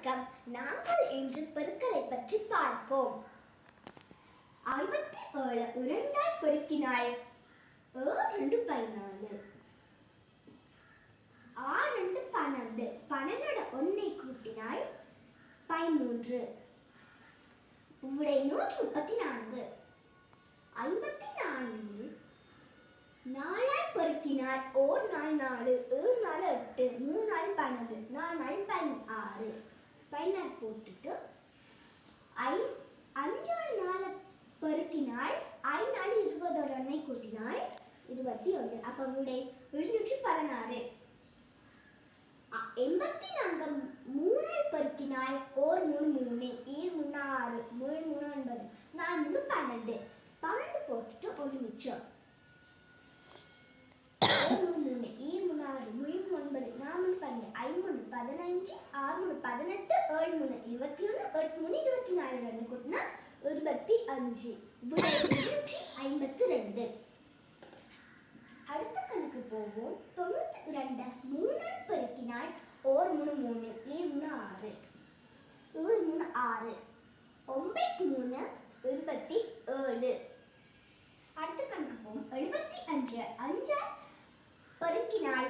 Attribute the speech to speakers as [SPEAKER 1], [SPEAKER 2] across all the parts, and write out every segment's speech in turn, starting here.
[SPEAKER 1] வணக்கம். நாங்கள் இன்று பெருக்கலை பற்றி பார்ப்போம். 67 2ஆல் பெருக்கினால் 7 2 14 6 2 12 12 1 கூட்டினால் 13 விடை 134. 54 4ஆல் பெருக்கினால் 1 4 4 7 4 8 3 4 12 4 16 16 போட்டுட்டு 5ஆல் 4 பெருக்கினால் 5 4 20 கூட்டினால் 21. அப்போ விடை 216. 84 3ஆல் பெருக்கினால் 1 3 3 7 3 6 3 3 9 4 3 12 12 போட்டுட்டு 1 மிச்சம். 3 3 7 3 6 3 9 4 12 5 15 6 18 7 21 8 24 கூட்டினா 25. விடை 252. அடுத்த கணக்கு போவோம். 92 3ஆல் பெருக்கினால் 1 3 3 7 3 6 7 3 6 9 3 27. அடுத்த கணக்கு போவோம். 75 5ஆல் பெருக்கினால்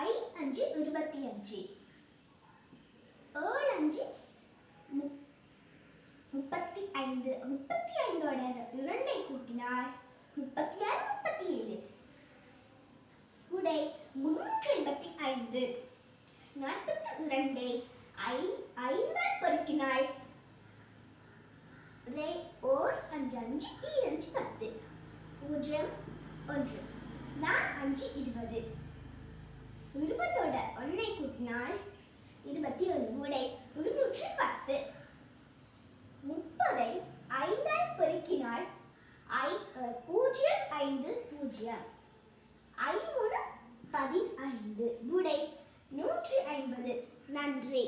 [SPEAKER 1] 5 25 7 5 35 2 கூட்டினால் 36 37. விடை 385. 42 5ஆல் பெருக்கினால் 1 5 5 2 10 0 1 4 5 20 20 1 கூட்டினால் 27. விடை 210. 30 5ஆல் பெருக்கினால் 0 5 0 5 15. விடை 150. நன்றி.